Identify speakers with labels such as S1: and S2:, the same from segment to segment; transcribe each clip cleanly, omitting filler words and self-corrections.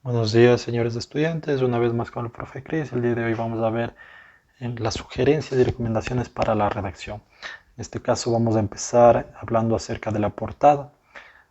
S1: Buenos días, señores estudiantes. Una vez más con el profe Cris. El día de hoy vamos a ver las sugerencias y recomendaciones para la redacción. En este caso vamos a empezar hablando acerca de la portada.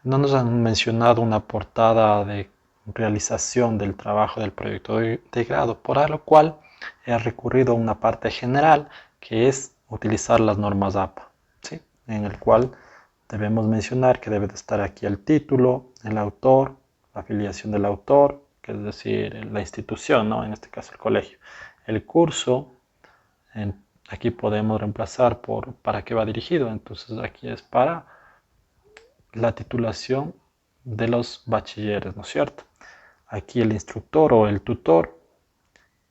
S1: No nos han mencionado una portada de realización del trabajo del proyecto de grado, por lo cual he recurrido a una parte general que es utilizar las normas APA, ¿sí? En el cual debemos mencionar que debe de estar aquí el título, el autor, la afiliación del autor, que es decir, la institución, ¿no? En este caso el colegio, el curso. Aquí podemos reemplazar por para qué va dirigido, entonces aquí es para la titulación de los bachilleres, ¿no es cierto? Aquí el instructor o el tutor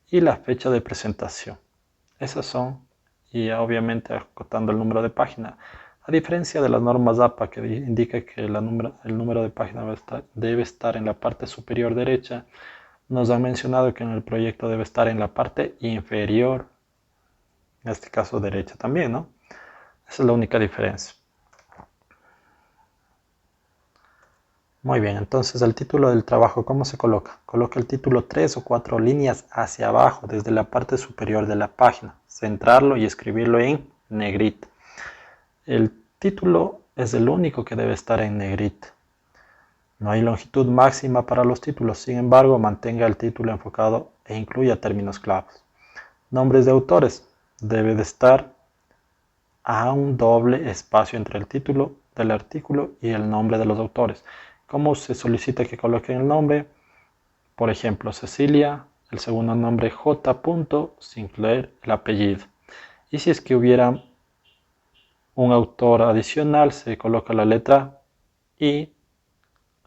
S1: y la fecha de presentación. Esas son, y obviamente acotando el número de página. A diferencia de las normas APA que indica que el número de página debe estar en la parte superior derecha, nos han mencionado que en el proyecto debe estar en la parte inferior, en este caso derecha también, ¿no? Esa es la única diferencia. Muy bien, entonces el título del trabajo, ¿cómo se coloca? Coloca el título 3 o 4 líneas hacia abajo, desde la parte superior de la página. Centrarlo y escribirlo en negrita. El título es el único que debe estar en negrita. No hay longitud máxima para los títulos, sin embargo, mantenga el título enfocado e incluya términos claves. Nombres de autores. Debe de estar a un doble espacio entre el título del artículo y el nombre de los autores. ¿Cómo se solicita que coloquen el nombre? Por ejemplo, Cecilia, el segundo nombre J. Sinclair, el apellido. Y si es que hubiera un autor adicional, se coloca la letra I,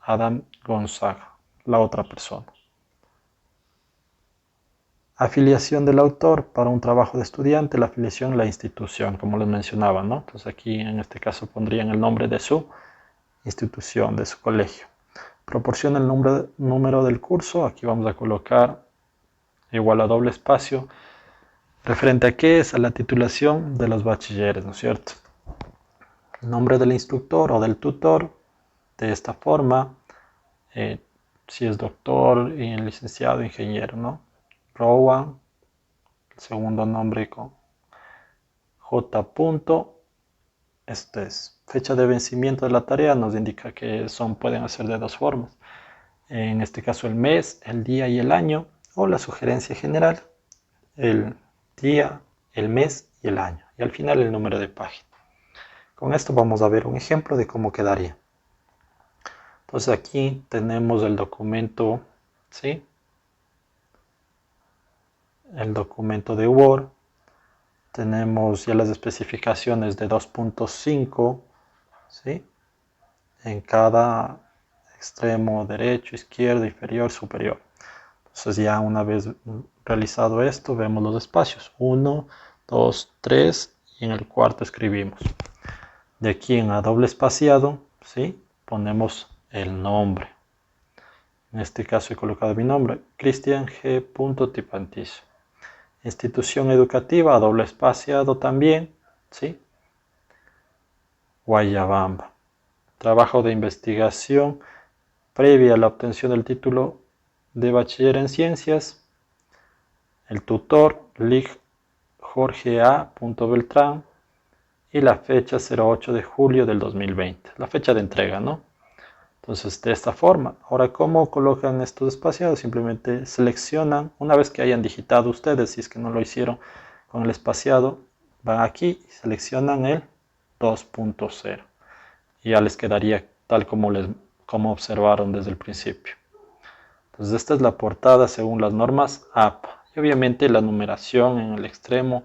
S1: Adam Gonzaga, la otra persona. Afiliación del autor para un trabajo de estudiante, la afiliación, la institución, como les mencionaba, ¿no? Entonces aquí en este caso pondrían el nombre de su institución, de su colegio. Proporciona el número del curso, aquí vamos a colocar igual a doble espacio. ¿Referente a qué es? A la titulación de los bachilleres, ¿no es cierto? Nombre del instructor o del tutor, de esta forma, si es doctor, y licenciado, ingeniero, ¿no? Rowan, el segundo nombre con J. Esto es fecha de vencimiento de la tarea, nos indica que pueden hacer de dos formas. En este caso el mes, el día y el año, o la sugerencia general, el día, el mes y el año. Y al final el número de página. Con esto vamos a ver un ejemplo de cómo quedaría. Entonces aquí tenemos el documento, ¿sí? El documento de Word. Tenemos ya las especificaciones de 2.5, ¿sí? En cada extremo derecho, izquierdo, inferior, superior. Entonces ya una vez realizado esto, vemos los espacios. 1, 2, 3 y en el cuarto escribimos. De aquí en a doble espaciado, ¿sí? Ponemos el nombre. En este caso he colocado mi nombre, Cristian G. Tipantiz. Institución educativa, a doble espaciado también, ¿sí? Guayabamba. Trabajo de investigación previa a la obtención del título de bachiller en ciencias. El tutor, Lig Jorge A. Beltrán. Y la fecha 08 de julio del 2020. La fecha de entrega, ¿no? Entonces, de esta forma. Ahora, ¿cómo colocan estos espaciados? Simplemente seleccionan, una vez que hayan digitado ustedes, si es que no lo hicieron con el espaciado, van aquí y seleccionan el 2.0. Y ya les quedaría tal como observaron desde el principio. Entonces, esta es la portada según las normas APA. Y obviamente la numeración en el extremo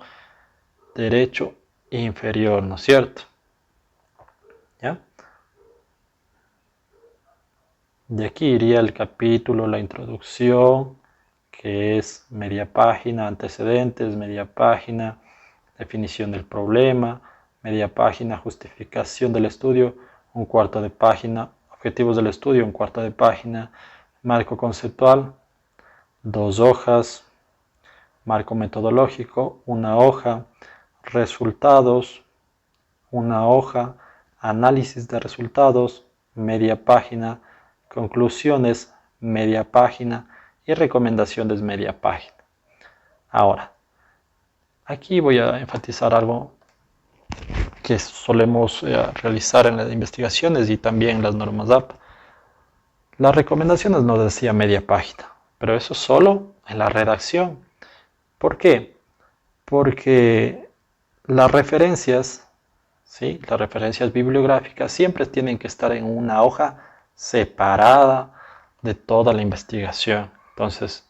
S1: derecho e inferior, ¿no es cierto? ¿Ya? De aquí iría el capítulo, la introducción, que es media página, antecedentes, media página, definición del problema, media página, justificación del estudio, un cuarto de página, objetivos del estudio, un cuarto de página, marco conceptual, 2 hojas, marco metodológico, una hoja, resultados, una hoja, análisis de resultados, media página, conclusiones, media página y recomendaciones media página. Ahora, aquí voy a enfatizar algo que solemos realizar en las investigaciones y también en las normas APA. Las recomendaciones no decía media página, pero eso solo en la redacción. ¿Por qué? Porque las referencias, ¿sí? Las referencias bibliográficas siempre tienen que estar en una hoja separada de toda la investigación. Entonces,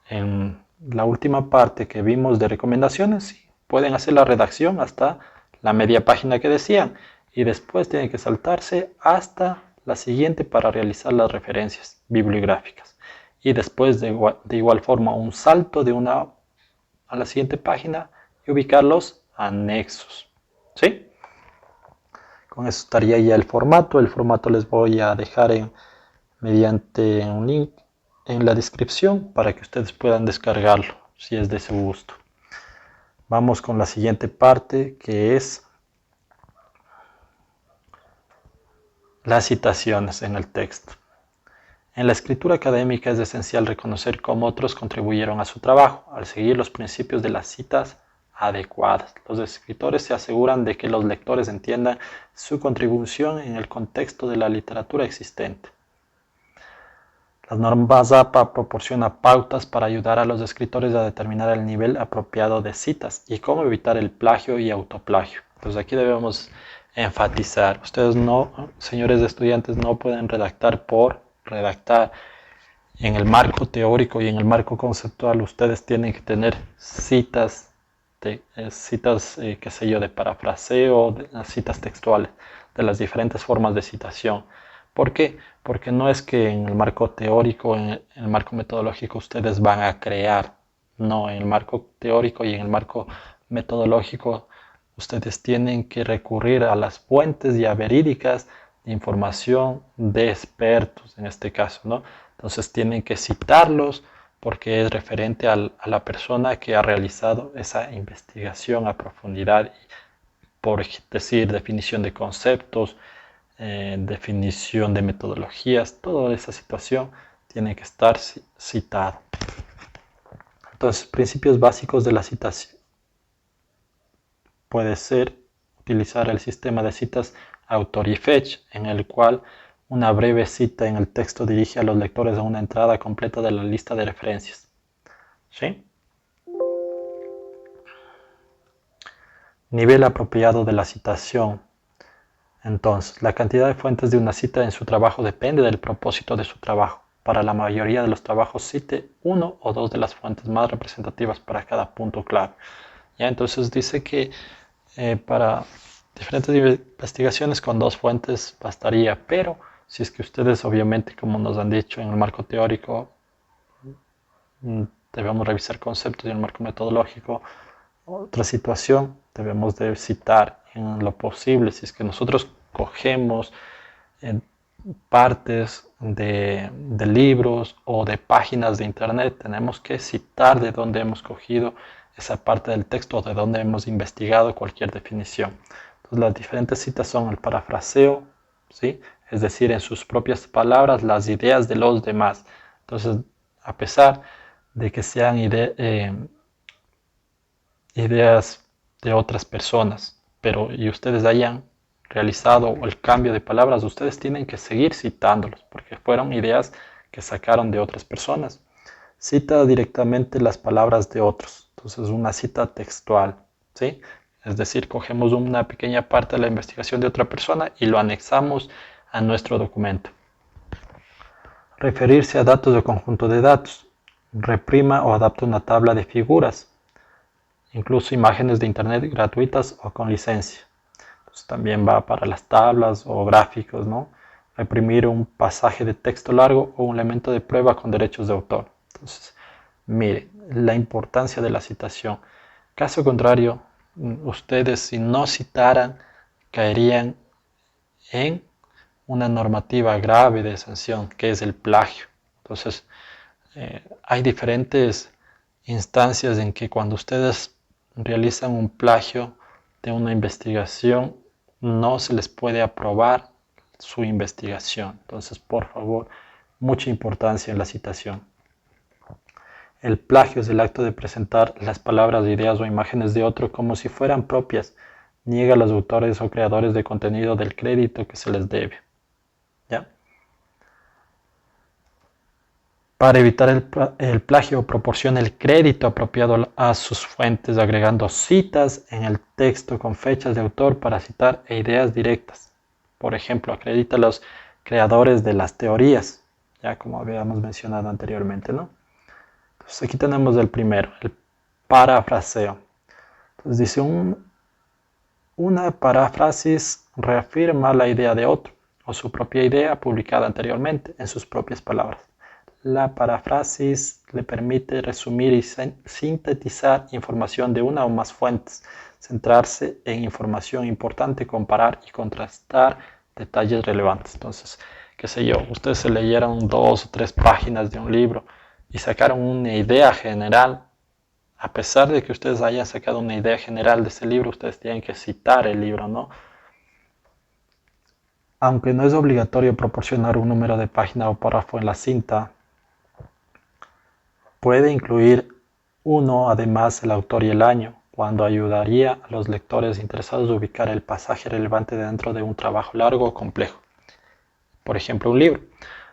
S1: en la última parte que vimos de recomendaciones, sí, pueden hacer la redacción hasta la media página que decían y después tienen que saltarse hasta la siguiente para realizar las referencias bibliográficas y después de igual forma un salto de una a la siguiente página y ubicar los anexos. ¿Sí? Con eso estaría ya el formato. El formato les voy a dejar mediante un link en la descripción para que ustedes puedan descargarlo si es de su gusto. Vamos con la siguiente parte, que es las citaciones en el texto. En la escritura académica es esencial reconocer cómo otros contribuyeron a su trabajo al seguir los principios de las citas adecuadas. Los escritores se aseguran de que los lectores entiendan su contribución en el contexto de la literatura existente. Las normas APA proporcionan pautas para ayudar a los escritores a determinar el nivel apropiado de citas y cómo evitar el plagio y autoplagio. Entonces aquí debemos enfatizar, ustedes no, señores estudiantes, no pueden redactar por redactar. En el marco teórico y en el marco conceptual ustedes tienen que tener citas, qué sé yo, de parafraseo, citas textuales, de las diferentes formas de citación. ¿Por qué? Porque no es que en el marco teórico, en el marco metodológico ustedes van a crear. No, en el marco teórico y en el marco metodológico ustedes tienen que recurrir a las fuentes ya verídicas de información de expertos, en este caso, ¿no? Entonces tienen que citarlos porque es referente a la persona que ha realizado esa investigación a profundidad, por decir, definición de conceptos, definición de metodologías, toda esa situación tiene que estar citada. Entonces, principios básicos de la citación. Puede ser utilizar el sistema de citas autor y fetch, en el cual una breve cita en el texto dirige a los lectores a una entrada completa de la lista de referencias. ¿Sí? Nivel apropiado de la citación. Entonces, la cantidad de fuentes de una cita en su trabajo depende del propósito de su trabajo. Para la mayoría de los trabajos cite uno o dos de las fuentes más representativas para cada punto clave. ¿Ya? Entonces dice que para diferentes investigaciones con dos fuentes bastaría, pero si es que ustedes obviamente, como nos han dicho en el marco teórico, debemos revisar conceptos y en el marco metodológico, otra situación, debemos de citar en lo posible, si es que nosotros cogemos partes de libros o de páginas de internet, tenemos que citar de dónde hemos cogido esa parte del texto o de dónde hemos investigado cualquier definición. Entonces, las diferentes citas son el parafraseo, ¿sí? Es decir, en sus propias palabras, las ideas de los demás. Entonces, a pesar de que sean ideas de otras personas, pero y ustedes hayan realizado el cambio de palabras, ustedes tienen que seguir citándolos, porque fueron ideas que sacaron de otras personas. Cita directamente las palabras de otros, entonces una cita textual, ¿sí? Es decir, cogemos una pequeña parte de la investigación de otra persona y lo anexamos a nuestro documento. Referirse a datos o conjunto de datos. Reprima o adapta una tabla de figuras, incluso imágenes de internet gratuitas o con licencia. Entonces, también va para las tablas o gráficos, ¿no? Reprimir un pasaje de texto largo o un elemento de prueba con derechos de autor. Entonces, miren, la importancia de la citación. Caso contrario, ustedes si no citaran, caerían en una normativa grave de sanción, que es el plagio. Entonces, hay diferentes instancias en que cuando ustedes realizan un plagio de una investigación, no se les puede aprobar su investigación. Entonces, por favor, mucha importancia en la citación. El plagio es el acto de presentar las palabras, ideas o imágenes de otro como si fueran propias. Niega a los autores o creadores de contenido del crédito que se les debe. ¿Ya? Para evitar el plagio, proporciona el crédito apropiado a sus fuentes, agregando citas en el texto con fechas de autor para citar e ideas directas. Por ejemplo, acredita a los creadores de las teorías, ya como habíamos mencionado anteriormente, ¿no? Entonces aquí tenemos el primero, el parafraseo. Entonces dice, una paráfrasis reafirma la idea de otro o su propia idea publicada anteriormente en sus propias palabras. La paráfrasis le permite resumir y sintetizar información de una o más fuentes, centrarse en información importante, comparar y contrastar detalles relevantes. Entonces, qué sé yo, ustedes se leyeron 2 o 3 páginas de un libro y sacaron una idea general. A pesar de que ustedes hayan sacado una idea general de ese libro, ustedes tienen que citar el libro, ¿no? Aunque no es obligatorio proporcionar un número de página o párrafo en la cinta, puede incluir uno, además el autor y el año, cuando ayudaría a los lectores interesados a ubicar el pasaje relevante dentro de un trabajo largo o complejo. Por ejemplo, un libro.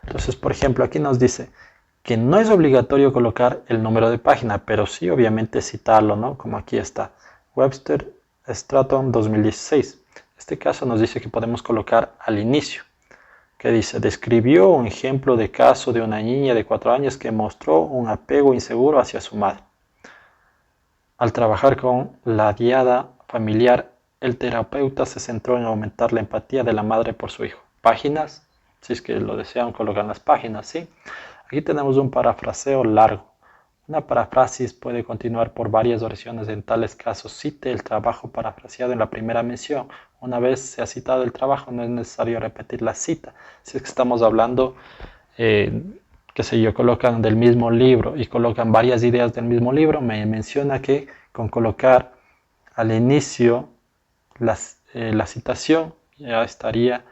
S1: Entonces, por ejemplo, aquí nos dice que no es obligatorio colocar el número de página, pero sí obviamente citarlo, ¿no? Como aquí está, Webster Stratton 2016. Este caso nos dice que podemos colocar al inicio, que dice, describió un ejemplo de caso de una niña de 4 años que mostró un apego inseguro hacia su madre. Al trabajar con la diada familiar, el terapeuta se centró en aumentar la empatía de la madre por su hijo. Páginas, si es que lo desean, colocan las páginas, ¿sí? Aquí tenemos un parafraseo largo. Una parafrasis puede continuar por varias oraciones. En tales casos, cite el trabajo parafraseado en la primera mención. Una vez se ha citado el trabajo, no es necesario repetir la cita. Si es que estamos hablando, qué sé yo, colocan del mismo libro y colocan varias ideas del mismo libro, me menciona que con colocar al inicio la citación ya estaría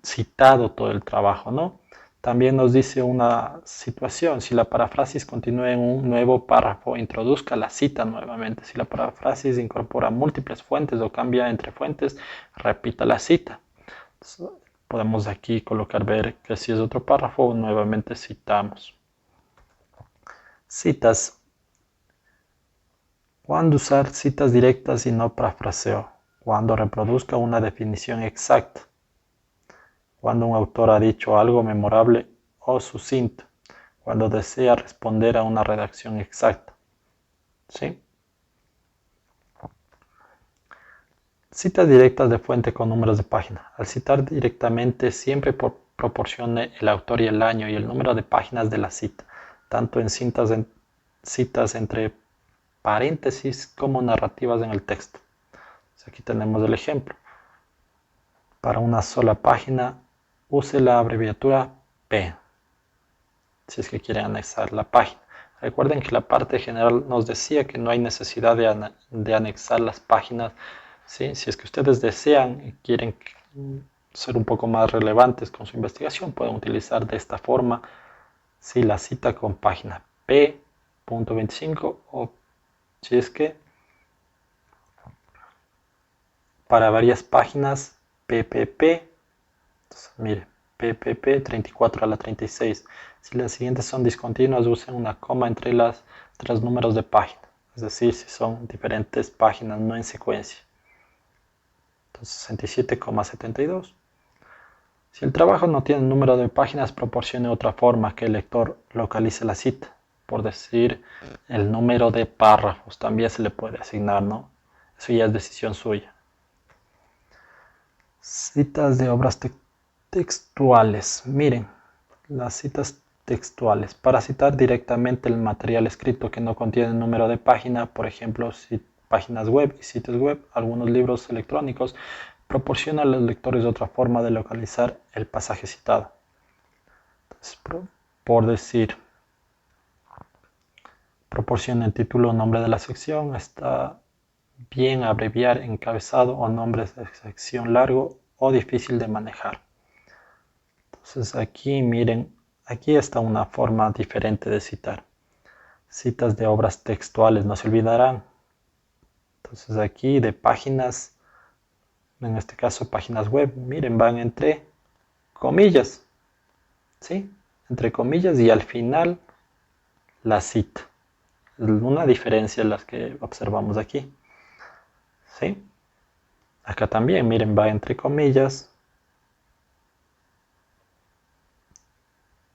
S1: citado todo el trabajo, ¿no? También nos dice una situación, si la paráfrasis continúa en un nuevo párrafo, introduzca la cita nuevamente. Si la paráfrasis incorpora múltiples fuentes o cambia entre fuentes, repita la cita. Entonces, podemos aquí colocar, ver que si es otro párrafo, nuevamente citamos. Citas. ¿Cuándo usar citas directas y no parafraseo? Cuando reproduzca una definición exacta. Cuando un autor ha dicho algo memorable o sucinto, cuando desea responder a una redacción exacta. ¿Sí? Citas directas de fuente con números de página. Al citar directamente siempre proporcione el autor y el año y el número de páginas de la cita, tanto en citas entre paréntesis como narrativas en el texto. Aquí tenemos el ejemplo. Para una sola página, use la abreviatura P, si es que quieren anexar la página. Recuerden que la parte general nos decía que no hay necesidad de anexar las páginas, ¿sí? Si es que ustedes desean y quieren ser un poco más relevantes con su investigación, pueden utilizar de esta forma, ¿sí? La cita con página P.25 o si es que para varias páginas PPP. Entonces, mire, PPP 34 a la 36. Si las siguientes son discontinuas, usen una coma entre los números de página. Es decir, si son diferentes páginas, no en secuencia. Entonces, 67,72. Si el trabajo no tiene número de páginas, proporcione otra forma que el lector localice la cita. Por decir, el número de párrafos también se le puede asignar, ¿no? Eso ya es decisión suya. Citas de obras textuales. Miren, las citas textuales. Para citar directamente el material escrito que no contiene número de página, por ejemplo, páginas web y sitios web, algunos libros electrónicos, proporciona a los lectores otra forma de localizar el pasaje citado. Entonces, por decir, proporciona el título o nombre de la sección, está bien abreviar encabezado o nombres de sección largo o difícil de manejar. Entonces aquí miren, aquí está una forma diferente de citar. Citas de obras textuales, no se olvidarán. Entonces aquí de páginas, en este caso páginas web, miren, van entre comillas, ¿sí? Entre comillas y al final la cita. Una diferencia en las que observamos aquí, ¿sí? Acá también, miren, va entre comillas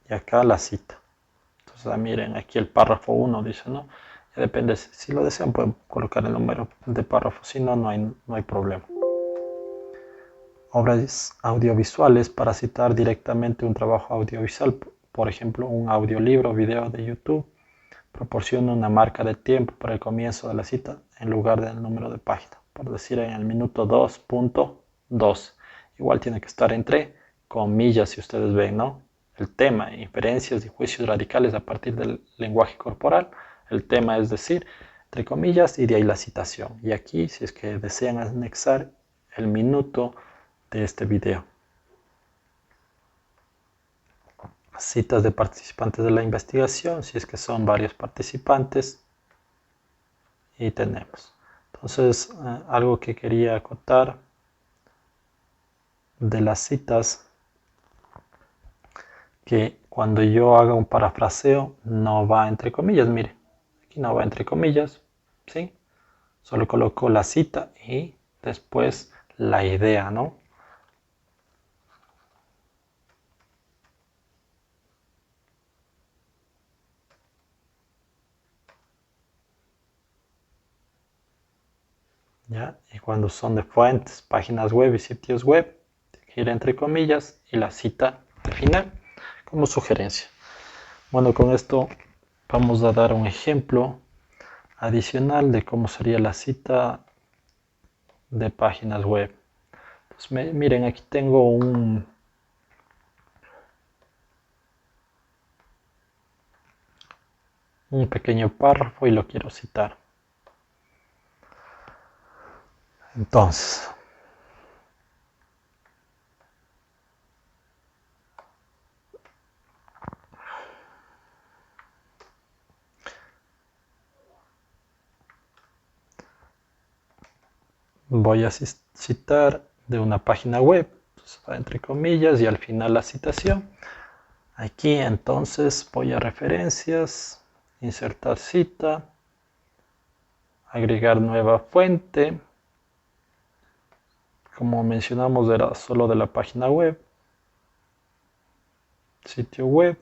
S1: y acá la cita. Entonces, miren, aquí el párrafo 1 dice, ¿no? Ya depende, si lo desean pueden colocar el número de párrafo, si no, no hay problema. Obras audiovisuales para citar directamente un trabajo audiovisual, por ejemplo, un audiolibro o video de YouTube, proporciona una marca de tiempo para el comienzo de la cita en lugar del número de página, por decir en el minuto 2.2. Igual tiene que estar entre comillas, si ustedes ven, ¿no? El tema, inferencias y juicios radicales a partir del lenguaje corporal. El tema es decir, entre comillas, y de ahí la citación. Y aquí, si es que desean anexar el minuto de este video. Citas de participantes de la investigación, si es que son varios participantes. Y tenemos. Entonces, algo que quería acotar de las citas, que cuando yo haga un parafraseo no va entre comillas, mire, aquí no va entre comillas, ¿sí? Solo coloco la cita y después la idea, ¿no? ¿Ya? Y cuando son de fuentes, páginas web y sitios web, ir entre comillas y la cita al final como sugerencia. Bueno, con esto vamos a dar un ejemplo adicional de cómo sería la cita de páginas web. Entonces, miren, aquí tengo un pequeño párrafo y lo quiero citar. Entonces, voy a citar de una página web, entonces, entre comillas, y al final la citación. Aquí entonces voy a referencias, insertar cita, agregar nueva fuente. Como mencionamos, era solo de la página web, sitio web.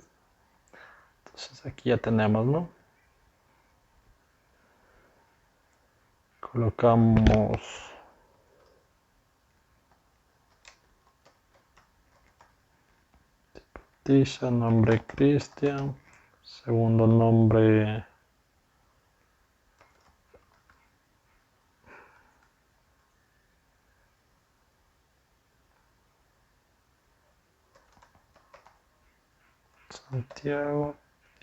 S1: Entonces aquí ya tenemos, ¿no? Colocamos nombre Cristian, segundo nombre Santiago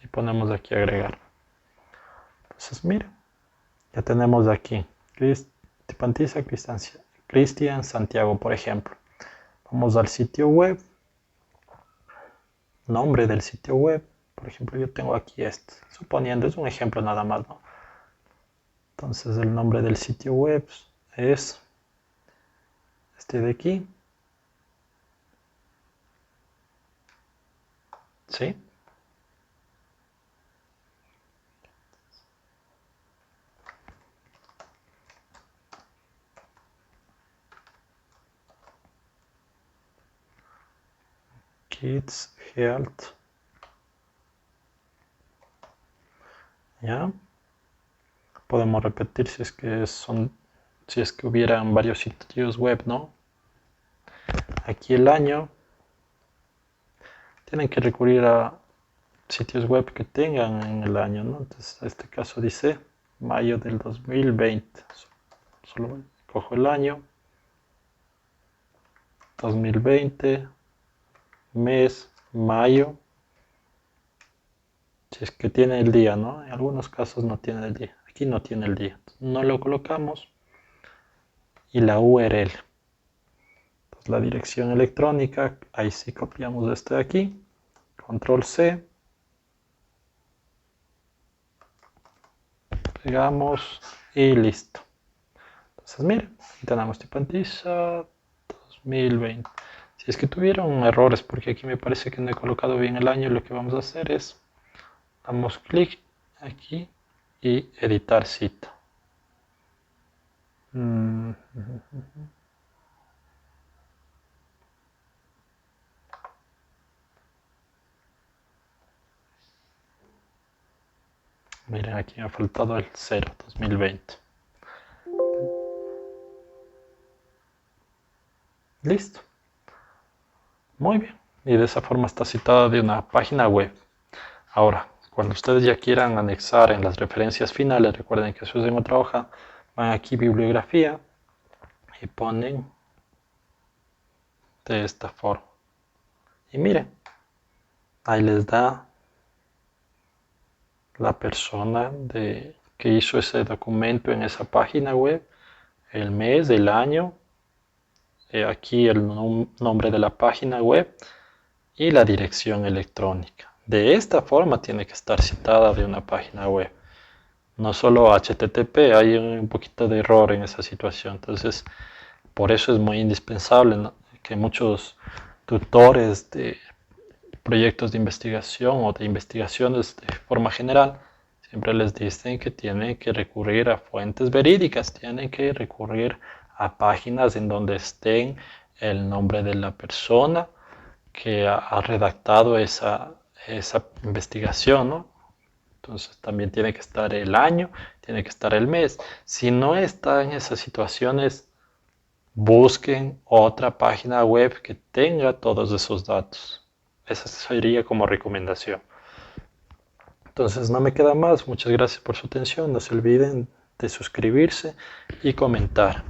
S1: y ponemos aquí agregar. Entonces miren, ya tenemos aquí Tipantiza Cristian Santiago, por ejemplo. Vamos al sitio web, nombre del sitio web, por ejemplo yo tengo aquí este, suponiendo, es un ejemplo nada más, ¿no? Entonces el nombre del sitio web es este de aquí, ¿sí? Kids Health. ¿Ya? Podemos repetir si es que si es que hubieran varios sitios web, ¿no? Aquí el año. Tienen que recurrir a sitios web que tengan en el año, ¿no? Entonces, en este caso dice mayo del 2020. Solo cojo el año. 2020, mes, mayo. Si es que tiene el día, ¿no? En algunos casos no tiene el día. Aquí no tiene el día. No lo colocamos. Y la URL. La dirección electrónica, ahí sí copiamos esto de aquí, control C, pegamos y listo. Entonces miren, tenemos Tipantiza 2020. Si es que tuvieron errores, porque aquí me parece que no he colocado bien el año, lo que vamos a hacer es, damos clic aquí y editar cita. Miren, aquí me ha faltado el 0, 2020. Listo. Muy bien. Y de esa forma está citada de una página web. Ahora, cuando ustedes ya quieran anexar en las referencias finales, recuerden que eso es en otra hoja, van aquí bibliografía y ponen de esta forma. Y miren, ahí les da la persona que hizo ese documento en esa página web, el mes, el año, aquí el nombre de la página web y la dirección electrónica. De esta forma tiene que estar citada de una página web. No solo HTTP, hay un poquito de error en esa situación. Entonces, por eso es muy indispensable, ¿no?, que muchos tutores de proyectos de investigación o de investigaciones de forma general siempre les dicen que tienen que recurrir a fuentes verídicas, tienen que recurrir a páginas en donde estén el nombre de la persona que ha redactado esa investigación, ¿no? Entonces también tiene que estar el año, tiene que estar el mes. Si no está en esas situaciones, busquen otra página web que tenga todos esos datos. Esa sería como recomendación. Entonces no me queda más. Muchas gracias por su atención. No se olviden de suscribirse y comentar.